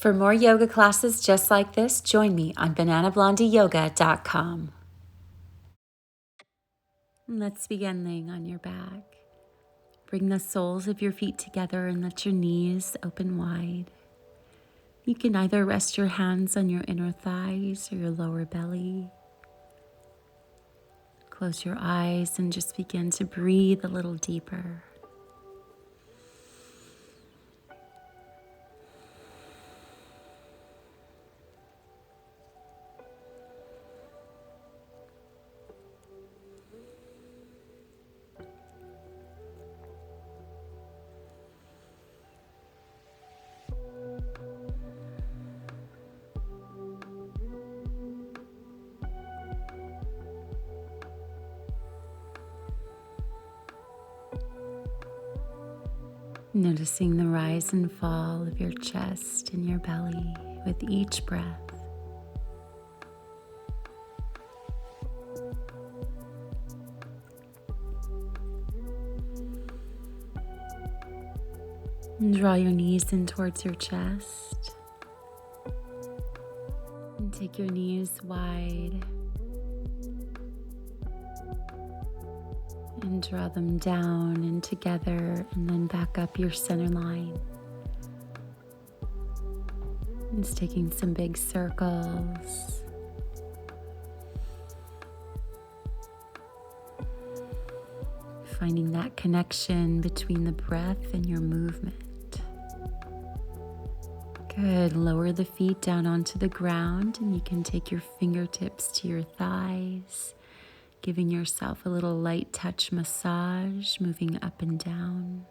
For more yoga classes just like this, join me on bananablondieyoga.com. Let's begin laying on your back. Bring the soles of your feet together and let your knees open wide. You can either rest your hands on your inner thighs or your lower belly. Close your eyes and just begin to breathe a little deeper. Noticing the rise and fall of your chest and your belly with each breath. And draw your knees in towards your chest. And take your knees wide. And draw them down and together and then back up your center line. And just taking some big circles. Finding that connection between the breath and your movement. Good. Lower the feet down onto the ground and you can take your fingertips to your thighs, giving yourself a little light touch massage, moving up and down.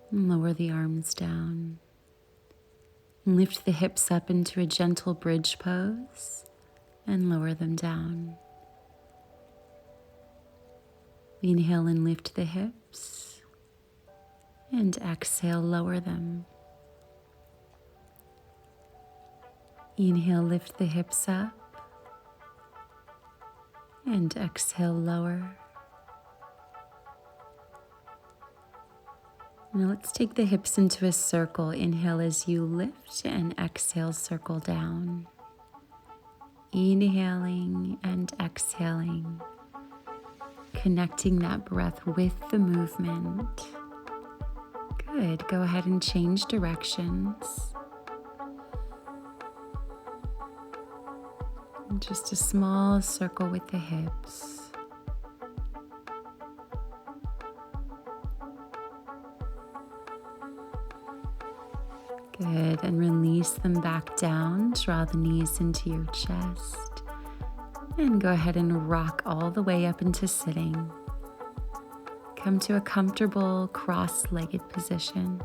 And lower the arms down. And lift the hips up into a gentle bridge pose and lower them down. Inhale and lift the hips. And exhale, lower them. Inhale, lift the hips up. And exhale, lower. Now let's take the hips into a circle. Inhale as you lift and exhale, circle down. Inhaling and exhaling. Connecting that breath with the movement. Good. Go ahead and change directions. Just a small circle with the hips. Good. And release them back down. Draw the knees into your chest. And go ahead and rock all the way up into sitting. Come to a comfortable cross-legged position.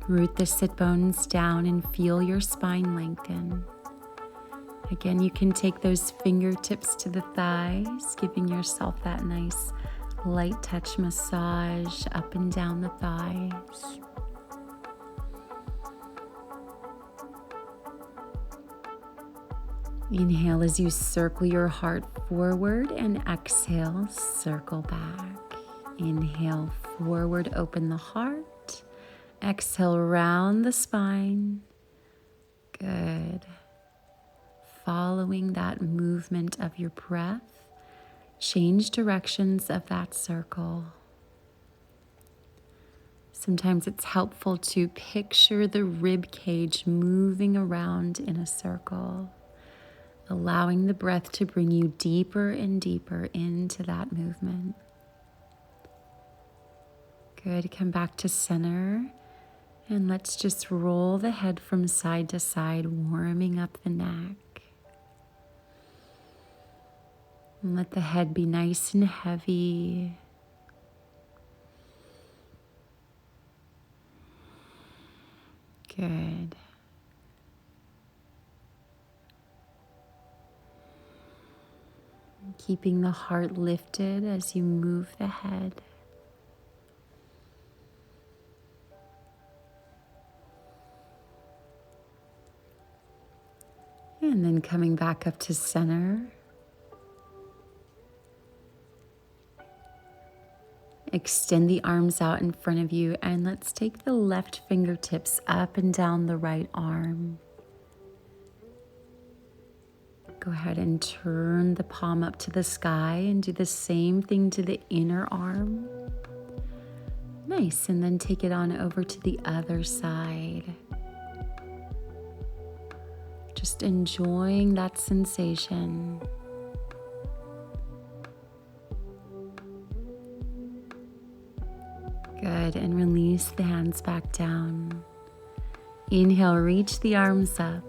Root the sit bones down and feel your spine lengthen. Again, you can take those fingertips to the thighs, giving yourself that nice light touch massage up and down the thighs. Inhale as you circle your heart forward and exhale, circle back. Inhale, forward, open the heart. Exhale, round the spine. Good. Following that movement of your breath, change directions of that circle. Sometimes it's helpful to picture the rib cage moving around in a circle, allowing the breath to bring you deeper and deeper into that movement. Good. Come back to center. And let's just roll the head from side to side, warming up the neck. And let the head be nice and heavy. Good. Keeping the heart lifted as you move the head. And then coming back up to center. Extend the arms out in front of you, and let's take the left fingertips up and down the right arm. Go ahead and turn the palm up to the sky and do the same thing to the inner arm. Nice, and then take it on over to the other side. Just enjoying that sensation. Good, and release the hands back down. Inhale, reach the arms up.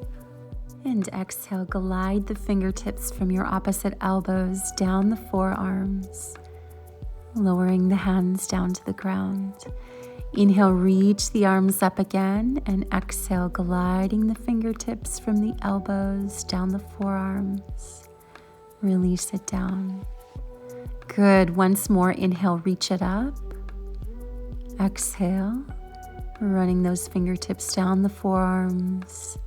And exhale, glide the fingertips from your opposite elbows down the forearms, lowering the hands down to the ground. Inhale, reach the arms up again, and exhale, gliding the fingertips from the elbows down the forearms. Release it down. Good. Once more, inhale, reach it up. Exhale, running those fingertips down the forearms.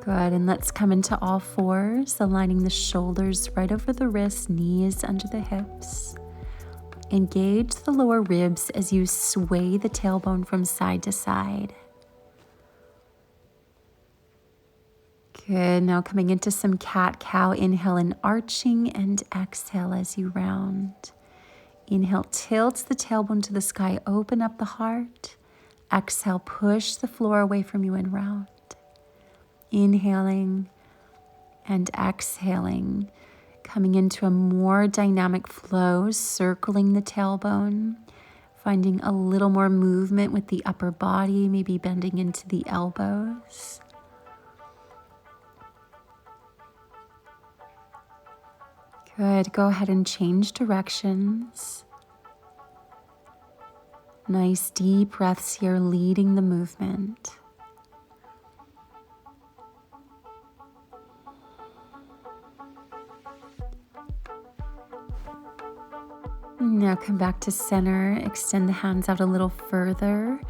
Good, and let's come into all fours, aligning the shoulders right over the wrists, knees under the hips. Engage the lower ribs as you sway the tailbone from side to side. Good, now coming into some cat-cow, inhale and arching, and exhale as you round. Inhale, tilt the tailbone to the sky, open up the heart. Exhale, push the floor away from you and round. Inhaling and exhaling, coming into a more dynamic flow, circling the tailbone, finding a little more movement with the upper body, maybe bending into the elbows. Good, go ahead and change directions. Nice deep breaths here, leading the movement. Now come back to center, extend the hands out a little further,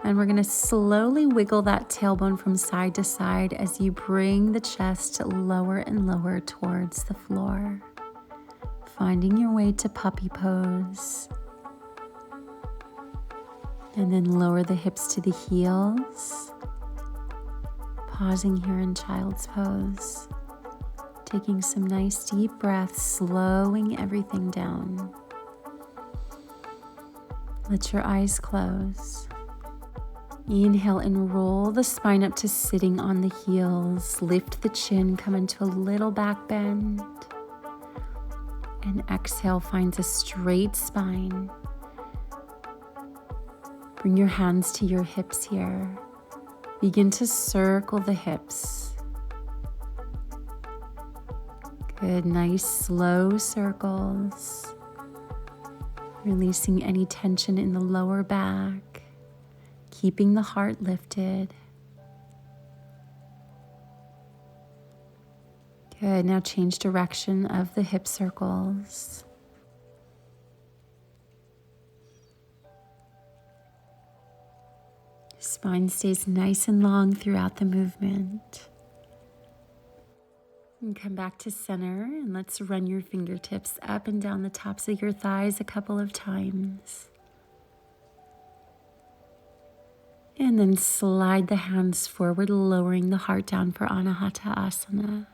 and we're going to slowly wiggle that tailbone from side to side as you bring the chest lower and lower towards the floor, finding your way to puppy pose. And then lower the hips to the heels, pausing here in child's pose, taking some nice deep breaths, slowing everything down. Let your eyes close. Inhale and roll the spine up to sitting on the heels. Lift the chin, come into a little back bend. And exhale, finds a straight spine. Bring your hands to your hips here. Begin to circle the hips. Good, nice slow circles. Releasing any tension in the lower back, keeping the heart lifted. Good, now change direction of the hip circles. Spine stays nice and long throughout the movement. And come back to center, and let's run your fingertips up and down the tops of your thighs a couple of times. And then slide the hands forward, lowering the heart down for Anahatasana.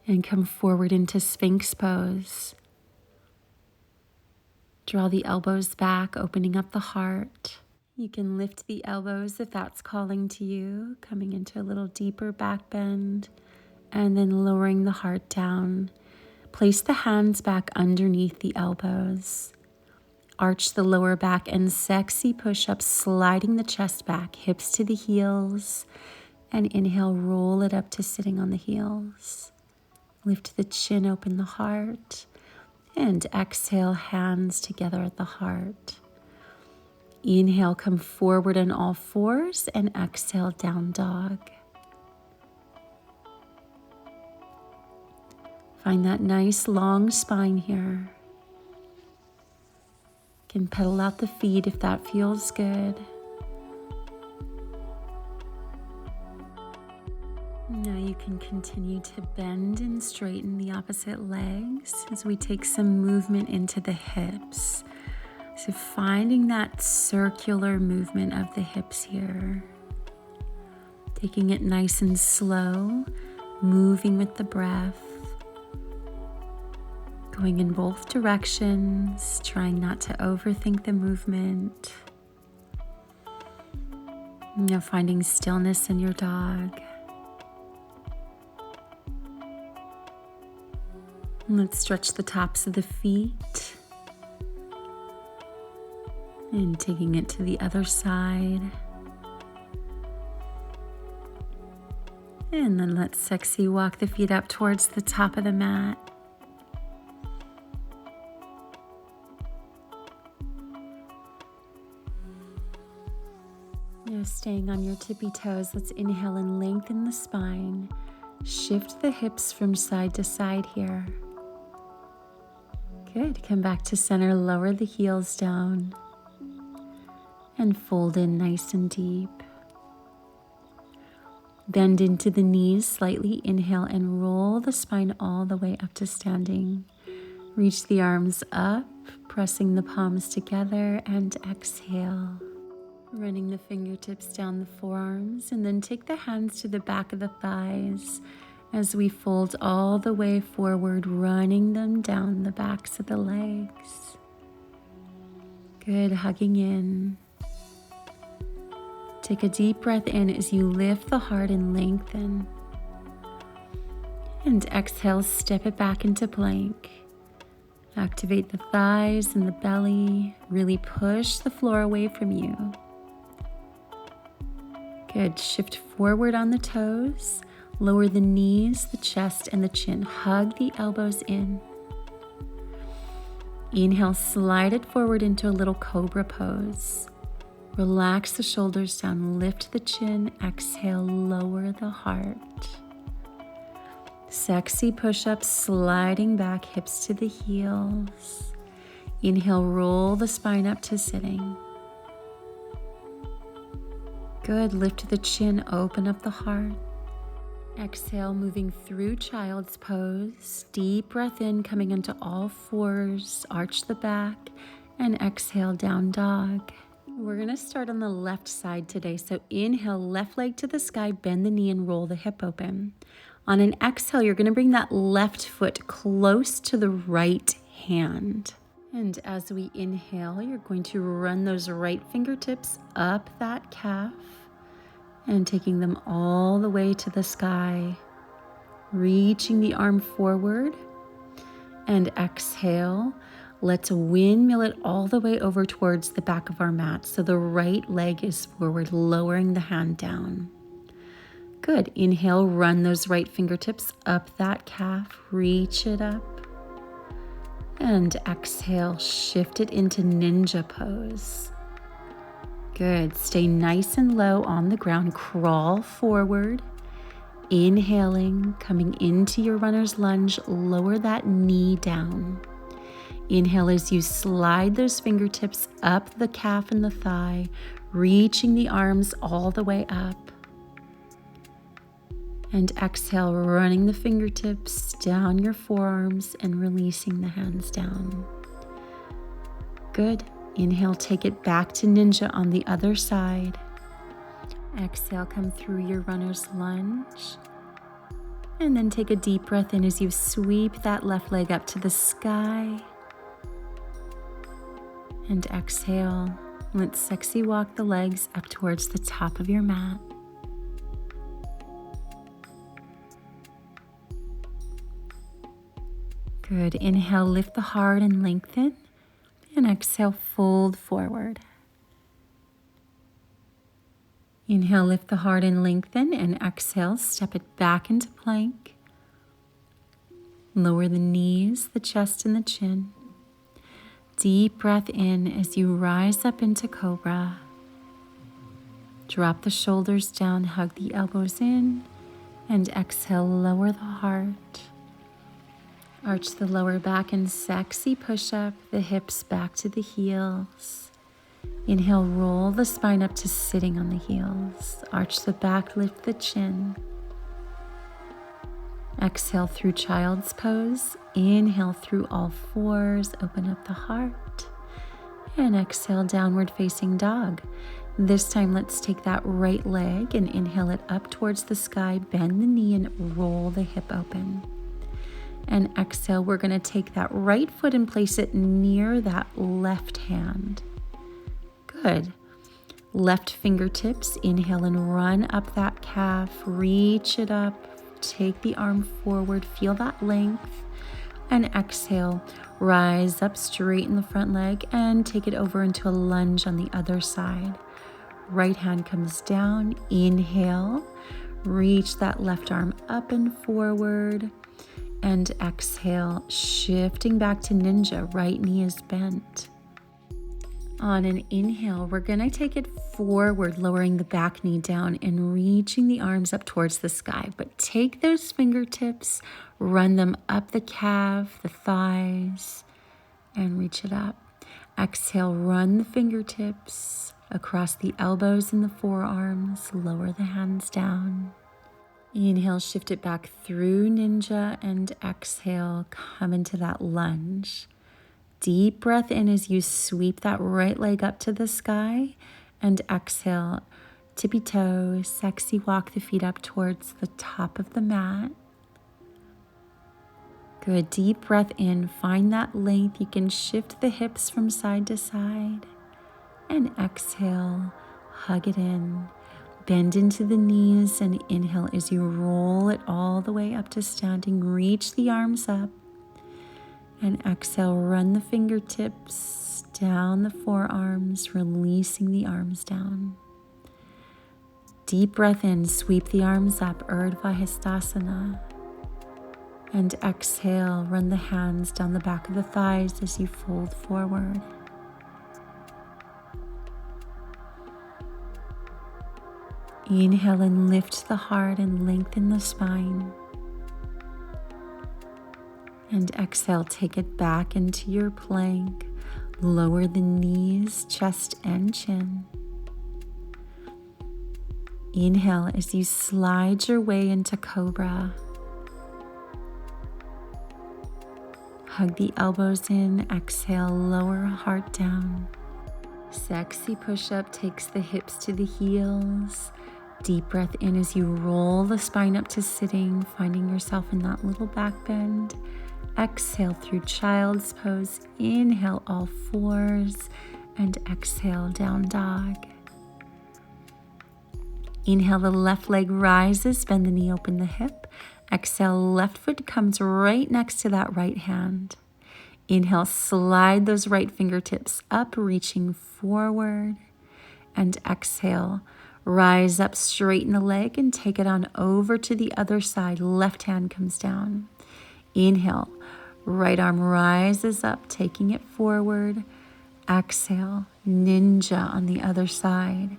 And come forward into Sphinx Pose. Draw the elbows back, opening up the heart. You can lift the elbows if that's calling to you, coming into a little deeper back bend, and then lowering the heart down. Place the hands back underneath the elbows. Arch the lower back and sexy push-up, sliding the chest back, hips to the heels, and inhale, roll it up to sitting on the heels. Lift the chin, open the heart, and exhale, hands together at the heart. Inhale, come forward on all fours, and exhale, down dog. Find that nice long spine here. You can pedal out the feet if that feels good. Now you can continue to bend and straighten the opposite legs as we take some movement into the hips. So finding that circular movement of the hips here. Taking it nice and slow, moving with the breath. Going in both directions, trying not to overthink the movement. Now finding stillness in your dog. Let's stretch the tops of the feet. And taking it to the other side. And then let's sexy walk the feet up towards the top of the mat. Now staying on your tippy toes, let's inhale and lengthen the spine. Shift the hips from side to side here. Good. Come back to center, lower the heels down. And fold in nice and deep. Bend into the knees slightly, inhale and roll the spine all the way up to standing. Reach the arms up, pressing the palms together, and exhale. Running the fingertips down the forearms, and then take the hands to the back of the thighs as we fold all the way forward, running them down the backs of the legs. Good, hugging in. Take a deep breath in as you lift the heart and lengthen. And exhale, step it back into plank. Activate the thighs and the belly. Really push the floor away from you. Good. Shift forward on the toes. Lower the knees, the chest, and the chin. Hug the elbows in. Inhale, slide it forward into a little cobra pose. Relax the shoulders down, lift the chin. Exhale, lower the heart. Sexy push-ups, sliding back, hips to the heels. Inhale, roll the spine up to sitting. Good, lift the chin, open up the heart. Exhale, moving through child's pose. Deep breath in, coming into all fours, arch the back, and exhale, down dog. We're gonna start on the left side today. So inhale, left leg to the sky, bend the knee and roll the hip open. On an exhale, you're gonna bring that left foot close to the right hand. And as we inhale, you're going to run those right fingertips up that calf and taking them all the way to the sky. Reaching the arm forward and exhale. Let's windmill it all the way over towards the back of our mat. So the right leg is forward, lowering the hand down. Good. Inhale, run those right fingertips up that calf, reach it up. And exhale, shift it into ninja pose. Good. Stay nice and low on the ground. Crawl forward. Inhaling, coming into your runner's lunge. Lower that knee down. Inhale as you slide those fingertips up the calf and the thigh, reaching the arms all the way up. And exhale, running the fingertips down your forearms and releasing the hands down. Good. Inhale, take it back to ninja on the other side. Exhale, come through your runner's lunge. And then take a deep breath in as you sweep that left leg up to the sky. And exhale. Let's sexy walk the legs up towards the top of your mat. Good. Inhale, lift the heart and lengthen. And exhale, fold forward. Inhale, lift the heart and lengthen. And exhale, step it back into plank. Lower the knees, the chest, and the chin. Deep breath in as you rise up into cobra. Drop the shoulders down, hug the elbows in. And exhale, lower the heart. Arch the lower back and sexy push up the hips back to the heels. Inhale, roll the spine up to sitting on the heels. Arch the back, lift the chin. Exhale through child's pose. Inhale through all fours. Open up the heart. And exhale, downward facing dog. This time, let's take that right leg and inhale it up towards the sky. Bend the knee and roll the hip open. And exhale, we're going to take that right foot and place it near that left hand. Good. Left fingertips, inhale and run up that calf. Reach it up. Take the arm forward. Feel that length. And exhale, rise up, straighten the front leg and take it over into a lunge on the other side. Right hand comes down. Inhale, reach that left arm up and forward. And exhale, shifting back to ninja. Right knee is bent. On an inhale, we're going to take it forward, lowering the back knee down and reaching the arms up towards the sky. But take those fingertips, run them up the calf, the thighs, and reach it up. Exhale, run the fingertips across the elbows and the forearms. Lower the hands down. Inhale, shift it back through ninja, and exhale, come into that lunge. Deep breath in as you sweep that right leg up to the sky, and exhale, tippy toe, sexy walk the feet up towards the top of the mat. Good, deep breath in, find that length. You can shift the hips from side to side, and exhale, hug it in. Bend into the knees and inhale as you roll it all the way up to standing. Reach the arms up. And exhale, run the fingertips down the forearms, releasing the arms down. Deep breath in, sweep the arms up, Urdhva Hastasana. And exhale, run the hands down the back of the thighs as you fold forward. Inhale and lift the heart and lengthen the spine. And exhale, take it back into your plank. Lower the knees, chest, and chin. Inhale as you slide your way into cobra. Hug the elbows in. Exhale, lower heart down. Sexy push-up takes the hips to the heels. Deep breath in as you roll the spine up to sitting, finding yourself in that little back bend. Exhale through child's pose. Inhale all fours and exhale down dog. Inhale, the left leg rises, bend the knee, open the hip. Exhale, left foot comes right next to that right hand. Inhale, slide those right fingertips up, reaching forward. And exhale, rise up, straighten the leg and take it on over to the other side. Left hand comes down. Inhale, right arm rises up, taking it forward. Exhale, ninja on the other side.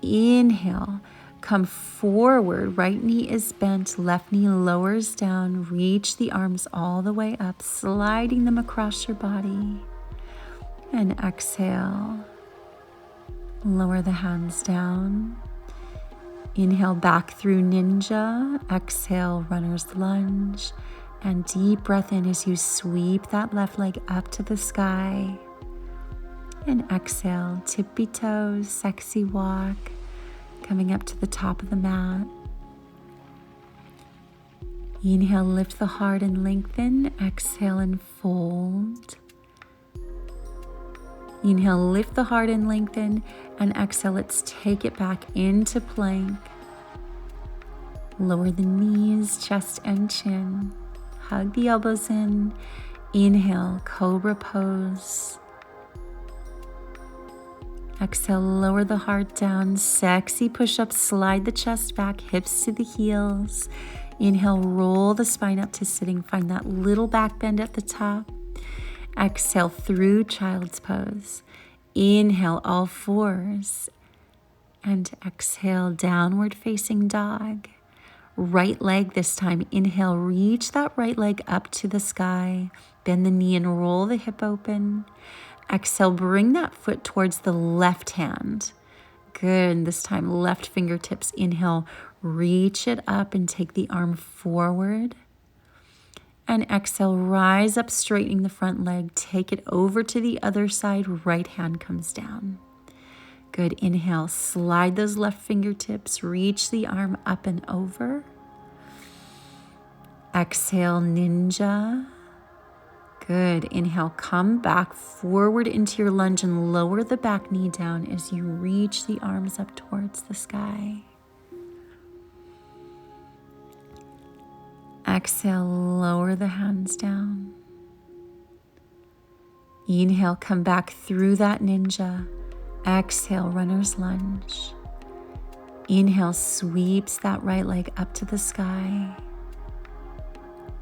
Inhale, come forward, right knee is bent, left knee lowers down. Reach the arms all the way up, sliding them across your body. And exhale, lower the hands down. Inhale back through ninja. Exhale, runner's lunge. And deep breath in as you sweep that left leg up to the sky. And exhale, tippy toes, sexy walk, coming up to the top of the mat. Inhale, lift the heart and lengthen. Exhale and fold. Inhale, lift the heart and lengthen. And exhale, let's take it back into plank. Lower the knees, chest and chin. Hug the elbows in. Inhale, cobra pose. Exhale, lower the heart down. Sexy push-up, slide the chest back, hips to the heels. Inhale, roll the spine up to sitting. Find that little back bend at the top. Exhale through child's pose. Inhale, all fours. And exhale, downward facing dog. Right leg this time. Inhale, reach that right leg up to the sky. Bend the knee and roll the hip open. Exhale, bring that foot towards the left hand. Good. This time, left fingertips. Inhale, Reach it up and take the arm forward. And exhale, rise up, straightening the front leg. Take it over to the other side. Right hand comes down. Good. Inhale, slide those left fingertips. Reach the arm up and over. Exhale, ninja. Good. Inhale, come back forward into your lunge and lower the back knee down as you reach the arms up towards the sky. Exhale, lower the hands down. Inhale, come back through that ninja. Exhale, runner's lunge. Inhale, sweeps that right leg up to the sky.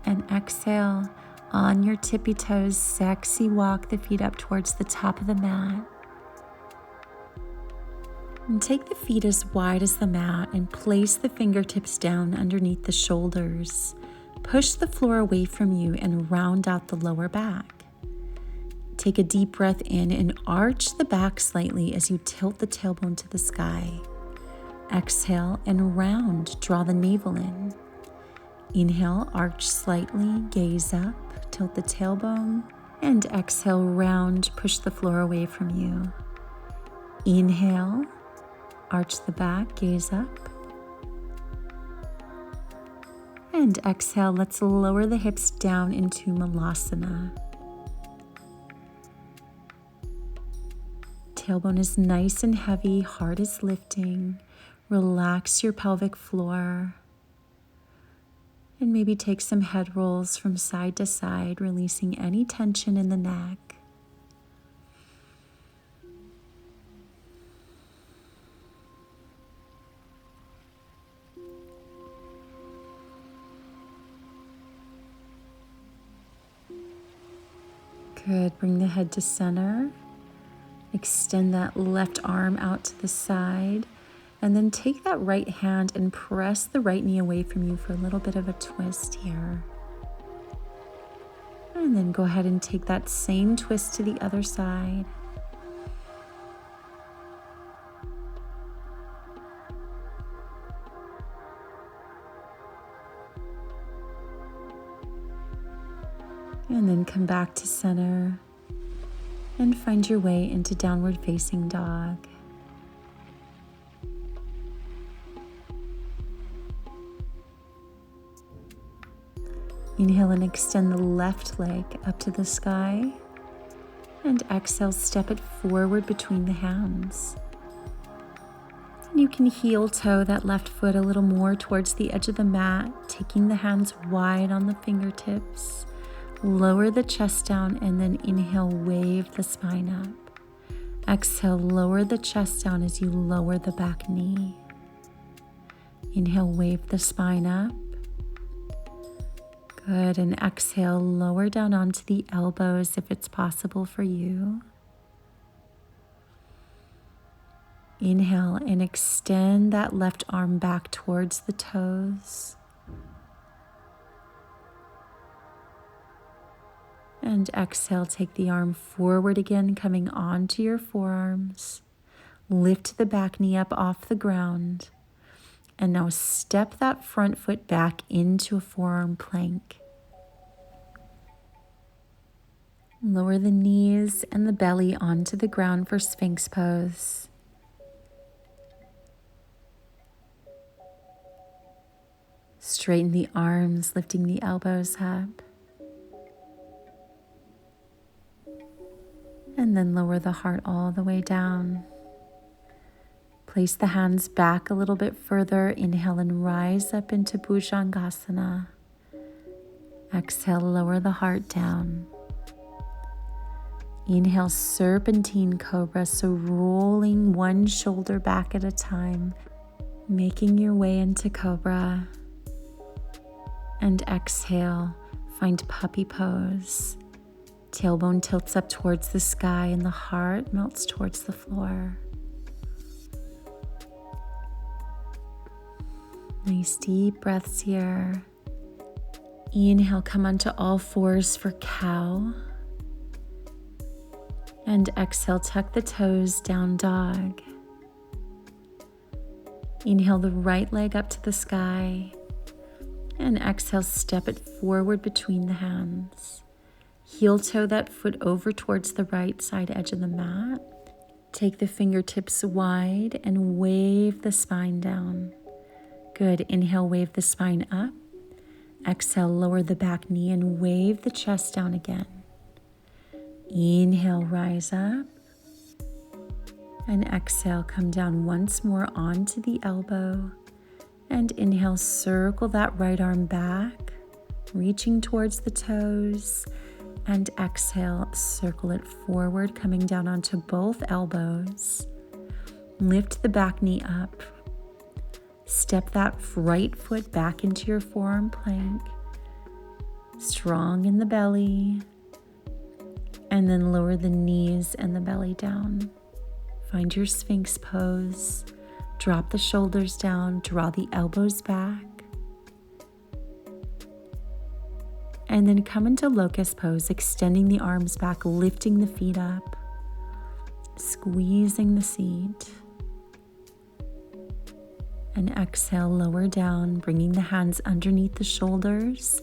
And exhale, on your tippy toes, sexy walk the feet up towards the top of the mat. And take the feet as wide as the mat and place the fingertips down underneath the shoulders. Push the floor away from you and round out the lower back. Take a deep breath in and arch the back slightly as you tilt the tailbone to the sky. Exhale and round, draw the navel in. Inhale, arch slightly, gaze up, tilt the tailbone, and exhale, round, push the floor away from you. Inhale, arch the back, gaze up. And exhale, let's lower the hips down into Malasana. Tailbone is nice and heavy, heart is lifting. Relax your pelvic floor. And maybe take some head rolls from side to side, releasing any tension in the neck. Good. Bring the head to center. Extend that left arm out to the side. And then take that right hand and press the right knee away from you for a little bit of a twist here. And then go ahead and take that same twist to the other side. And then come back to center and find your way into downward facing dog. Inhale and extend the left leg up to the sky. And exhale, step it forward between the hands. And you can heel toe that left foot a little more towards the edge of the mat, taking the hands wide on the fingertips. Lower the chest down and then inhale, wave the spine up. Exhale, lower the chest down as you lower the back knee. Inhale, wave the spine up. Good, and exhale, lower down onto the elbows if it's possible for you. Inhale and extend that left arm back towards the toes. And exhale, take the arm forward again, coming onto your forearms. Lift the back knee up off the ground. And now step that front foot back into a forearm plank. Lower the knees and the belly onto the ground for Sphinx Pose. Straighten the arms, lifting the elbows up. And then lower the heart all the way down. Place the hands back a little bit further. Inhale and rise up into Bhujangasana. Exhale, lower the heart down. Inhale, serpentine cobra, so rolling one shoulder back at a time, making your way into cobra. And exhale, find puppy pose. Tailbone tilts up towards the sky and the heart melts towards the floor. Nice deep breaths here. Inhale, come onto all fours for cow. And exhale, tuck the toes, down dog. Inhale the right leg up to the sky. And exhale, step it forward between the hands. Heel toe that foot over towards the right side edge of the mat. Take the fingertips wide and wave the spine down. Good. Inhale, wave the spine up. Exhale, lower the back knee and wave the chest down again. Inhale, rise up. And exhale, come down once more onto the elbow. And inhale, circle that right arm back, reaching towards the toes. And exhale, circle it forward, coming down onto both elbows. Lift the back knee up. Step that right foot back into your forearm plank. Strong in the belly. And then lower the knees and the belly down. Find your Sphinx pose. Drop the shoulders down, draw the elbows back. And then come into locust pose, extending the arms back, lifting the feet up, squeezing the seat. And exhale, lower down, bringing the hands underneath the shoulders.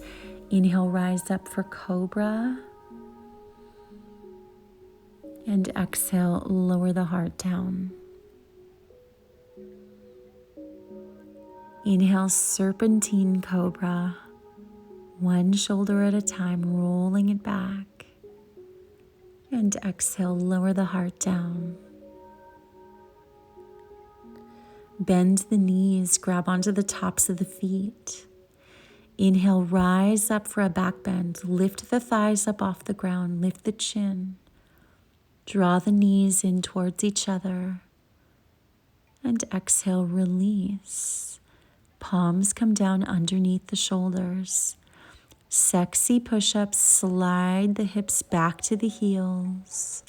Inhale, rise up for cobra. And exhale, lower the heart down. Inhale, serpentine cobra. One shoulder at a time, rolling it back. And exhale, lower the heart down. Bend the knees, grab onto the tops of the feet. Inhale, rise up for a back bend. Lift the thighs up off the ground, lift the chin. Draw the knees in towards each other. And exhale, release. Palms come down underneath the shoulders. Sexy push-ups, slide the hips back to the heels.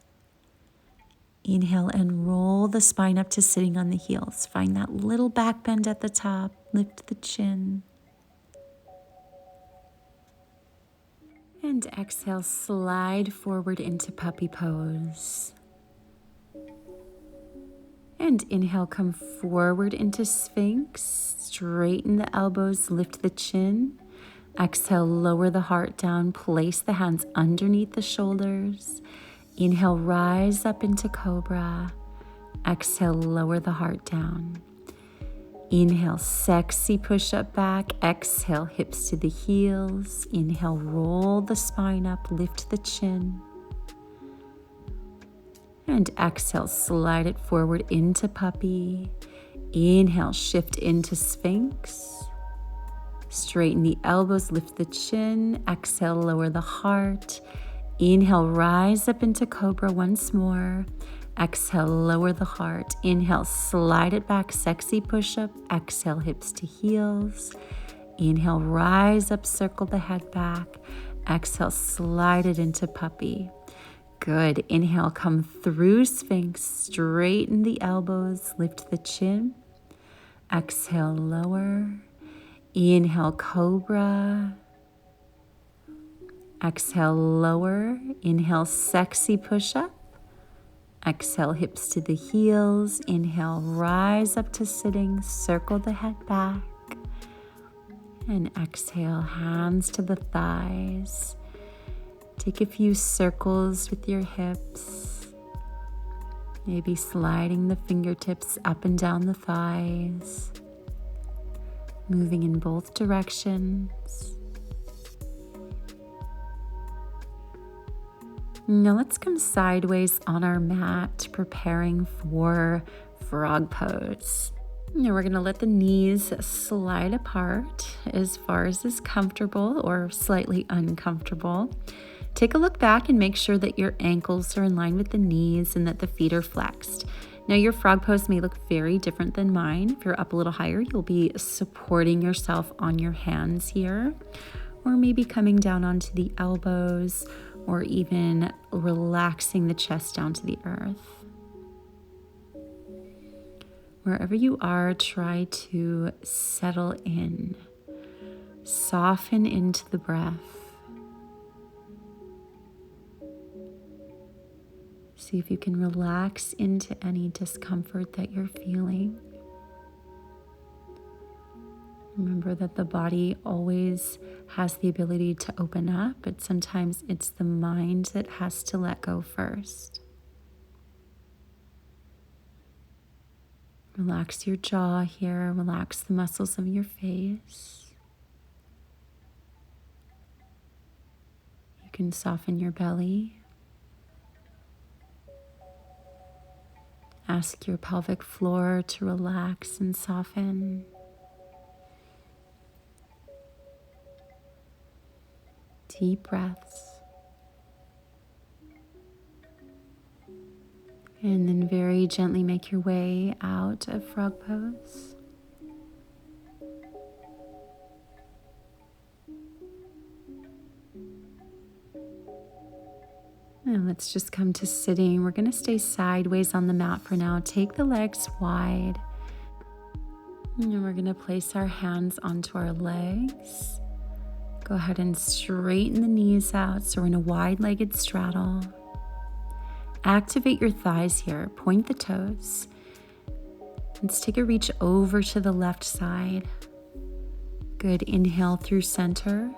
Inhale and roll the spine up to sitting on the heels. Find that little back bend at the top. Lift the chin. And exhale, slide forward into puppy pose. And inhale, come forward into Sphinx. Straighten the elbows, lift the chin. Exhale, lower the heart down. Place the hands underneath the shoulders. Inhale, rise up into cobra. Exhale, lower the heart down. Inhale, sexy push up back. Exhale, hips to the heels. Inhale, roll the spine up, lift the chin. And exhale, slide it forward into puppy. Inhale, shift into Sphinx. Straighten the elbows, lift the chin. Exhale, lower the heart. Inhale, rise up into cobra once more. Exhale, lower the heart. Inhale, slide it back, sexy push-up. Exhale, hips to heels. Inhale, rise up, circle the head back. Exhale, slide it into puppy. Good. Inhale, come through Sphinx. Straighten the elbows, lift the chin. Exhale, lower. Inhale, cobra. Exhale, lower. Inhale, sexy push-up. Exhale, hips to the heels. Inhale, rise up to sitting. Circle the head back. And exhale, hands to the thighs. Take a few circles with your hips. Maybe sliding the fingertips up and down the thighs. Moving in both directions. Now let's come sideways on our mat, preparing for frog pose. Now we're going to let the knees slide apart as far as is comfortable or slightly uncomfortable. Take a look back and make sure that your ankles are in line with the knees and that the feet are flexed. Now your frog pose may look very different than mine. If you're up a little higher, you'll be supporting yourself on your hands here, or maybe coming down onto the elbows, or even relaxing the chest down to the earth. Wherever you are, try to settle in. Soften into the breath. See if you can relax into any discomfort that you're feeling. Remember that the body always has the ability to open up, but sometimes it's the mind that has to let go first. Relax your jaw here, relax the muscles of your face. You can soften your belly. Ask your pelvic floor to relax and soften. Deep breaths. And then very gently make your way out of frog pose. And let's just come to sitting. We're going to stay sideways on the mat for now. Take the legs wide. And we're going to place our hands onto our legs. Go ahead and straighten the knees out. So we're in a wide-legged straddle. Activate your thighs here. Point the toes. Let's take a reach over to the left side. Good. Inhale through center.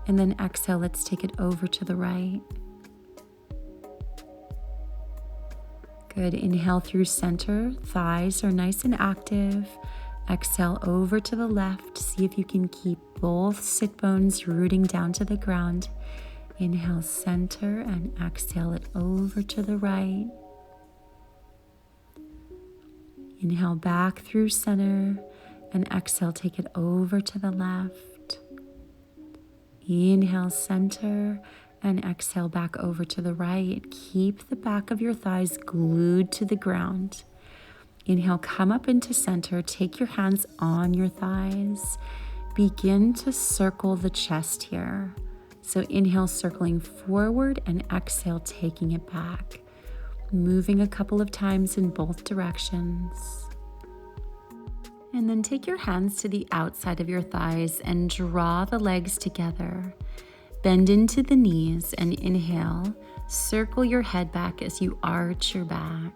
And then exhale. Let's take it over to the right. Good. Inhale through center. Thighs are nice and active. Exhale over to the left. See if you can keep both sit bones rooting down to the ground. Inhale center and exhale it over to the right. Inhale back through center and exhale, take it over to the left. Inhale center and exhale back over to the right. Keep the back of your thighs glued to the ground. Inhale, come up into center. Take your hands on your thighs. Begin to circle the chest here. So inhale, circling forward, and exhale, taking it back. Moving a couple of times in both directions. And then take your hands to the outside of your thighs and draw the legs together. Bend into the knees and inhale. Circle your head back as you arch your back.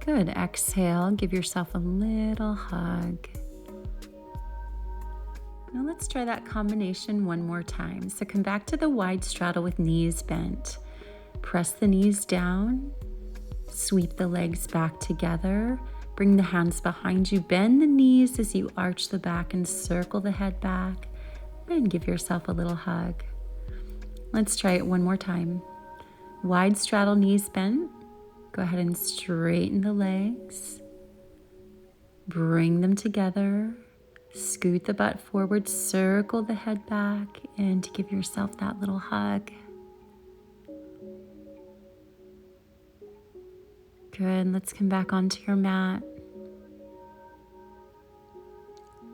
Good. Exhale, give yourself a little hug. Now let's try that combination one more time. So come back to the wide straddle with knees bent. Press the knees down. Sweep the legs back together. Bring the hands behind you. Bend the knees as you arch the back and circle the head back. And give yourself a little hug. Let's try it one more time. Wide straddle, knees bent. Go ahead and straighten the legs. Bring them together. Scoot the butt forward, circle the head back, and give yourself that little hug. Good. Let's come back onto your mat.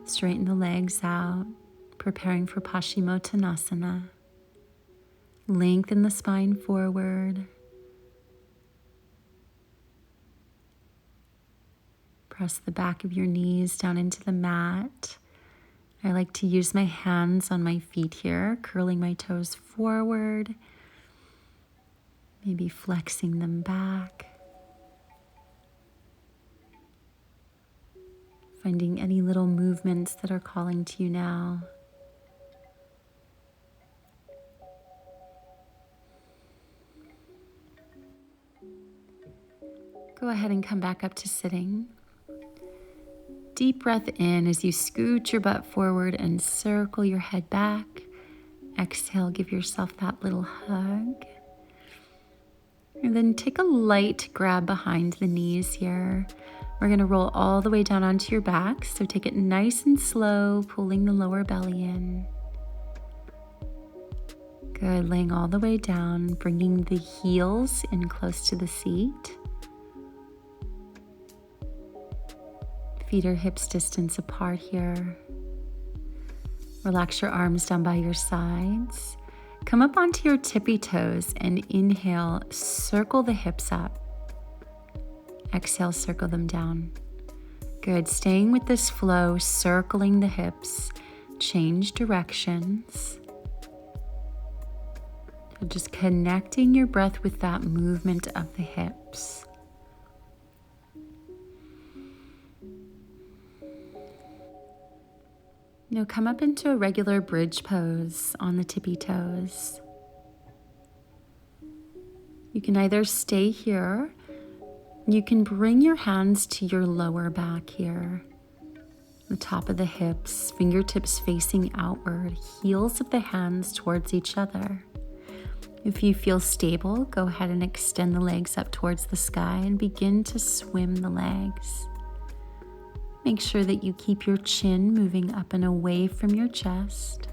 Straighten the legs out, preparing for Pashimotanasana. Lengthen the spine forward. Press the back of your knees down into the mat. I like to use my hands on my feet here, curling my toes forward, maybe flexing them back. Finding any little movements that are calling to you now. Go ahead and come back up to sitting. Deep breath in as you scoot your butt forward and circle your head back. Exhale, give yourself that little hug. And then take a light grab behind the knees here. We're going to roll all the way down onto your back. So take it nice and slow, pulling the lower belly in. Good, laying all the way down, bringing the heels in close to the seat. Feet are hips distance apart here. Relax your arms down by your sides. Come up onto your tippy toes and inhale, circle the hips up. Exhale, circle them down. Good. Staying with this flow, circling the hips. Change directions. So just connecting your breath with that movement of the hips. Now come up into a regular bridge pose on the tippy toes. You can either stay here, you can bring your hands to your lower back here, the top of the hips, fingertips facing outward, heels of the hands towards each other. If you feel stable, go ahead and extend the legs up towards the sky and begin to swim the legs. Make sure that you keep your chin moving up and away from your chest.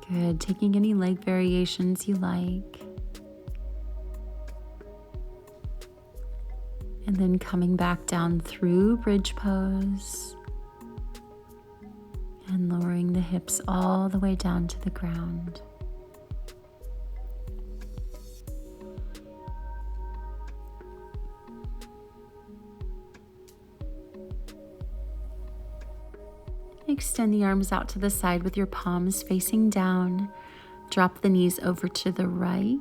Good. Taking any leg variations you like. And then coming back down through bridge pose and lowering the hips all the way down to the ground. Extend the arms out to the side with your palms facing down. Drop the knees over to the right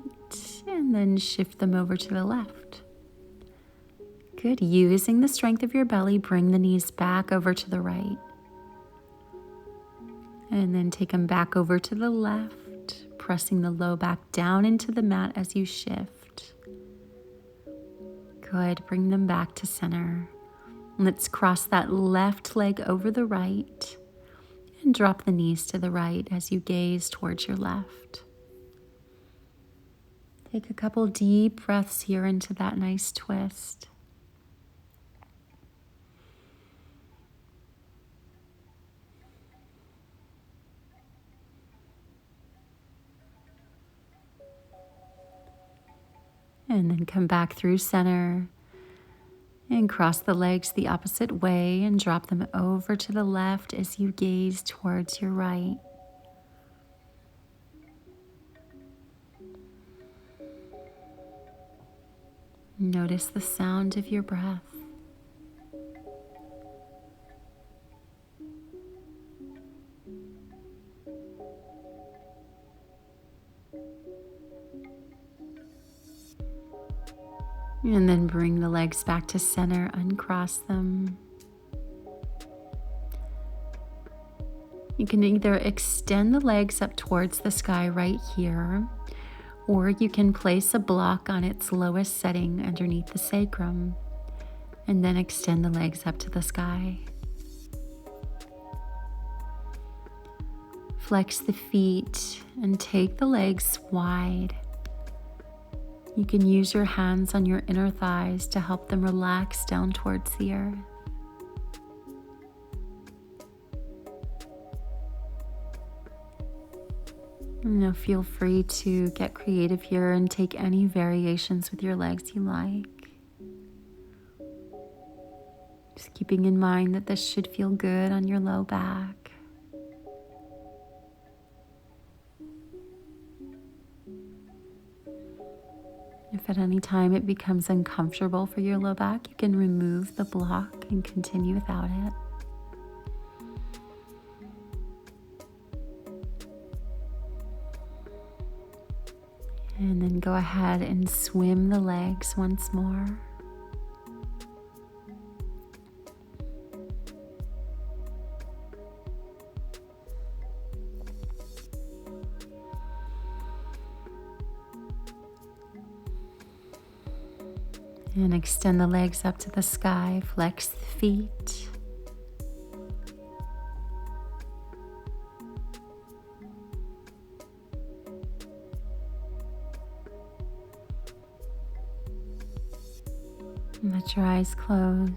and then shift them over to the left. Good. Using the strength of your belly, bring the knees back over to the right. And then take them back over to the left, pressing the low back down into the mat as you shift. Good. Bring them back to center. Let's cross that left leg over the right and drop the knees to the right as you gaze towards your left. Take a couple deep breaths here into that nice twist. And then come back through center. And cross the legs the opposite way and drop them over to the left as you gaze towards your right. Notice the sound of your breath. And then bring the legs back to center, uncross them. You can either extend the legs up towards the sky right here, or you can place a block on its lowest setting underneath the sacrum, and then extend the legs up to the sky. Flex the feet and take the legs wide. You can use your hands on your inner thighs to help them relax down towards the earth. Now feel free to get creative here and take any variations with your legs you like. Just keeping in mind that this should feel good on your low back. If at any time it becomes uncomfortable for your low back, you can remove the block and continue without it. And then go ahead and swim the legs once more. And extend the legs up to the sky, flex the feet. And let your eyes close.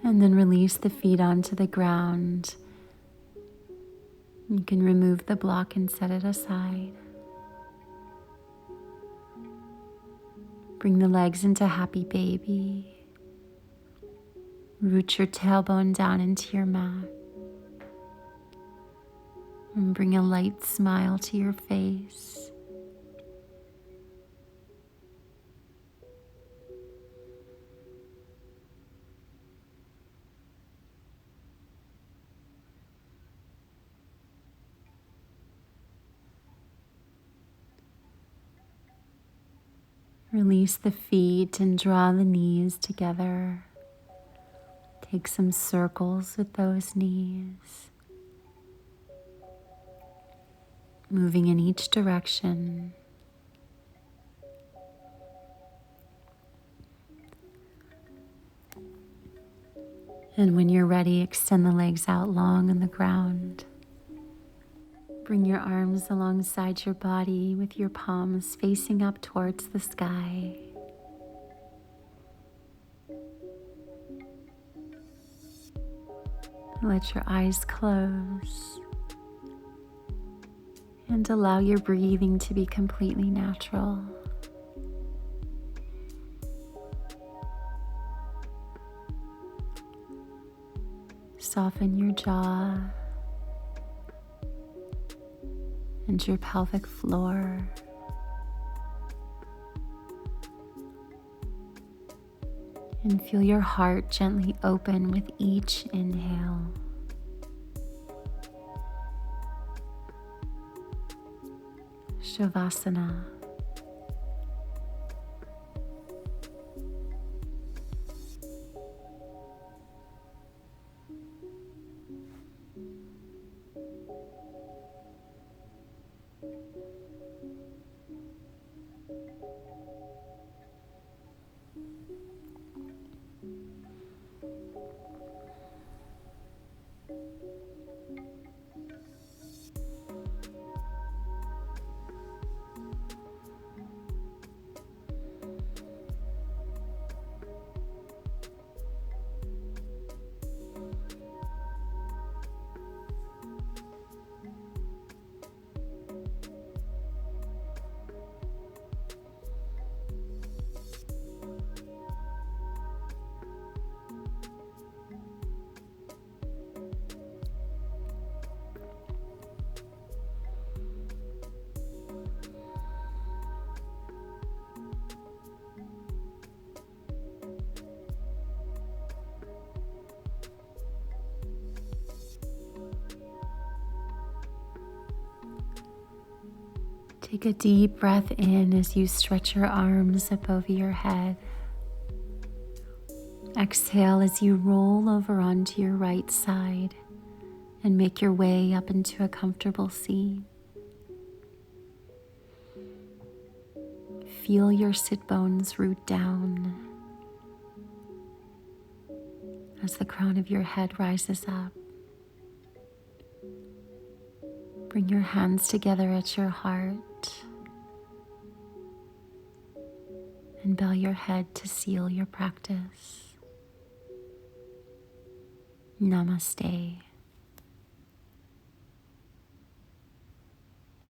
And then release the feet onto the ground. You can remove the block and set it aside. Bring the legs into happy baby. Root your tailbone down into your mat. And bring a light smile to your face. Release the feet and draw the knees together. Take some circles with those knees, moving in each direction. And when you're ready, extend the legs out long on the ground. Bring your arms alongside your body with your palms facing up towards the sky. Let your eyes close and allow your breathing to be completely natural. Soften your jaw and your pelvic floor. And feel your heart gently open with each inhale. Shavasana. Take a deep breath in as you stretch your arms up over your head. Exhale as you roll over onto your right side and make your way up into a comfortable seat. Feel your sit bones root down as the crown of your head rises up. Bring your hands together at your heart and bow your head to seal your practice. Namaste.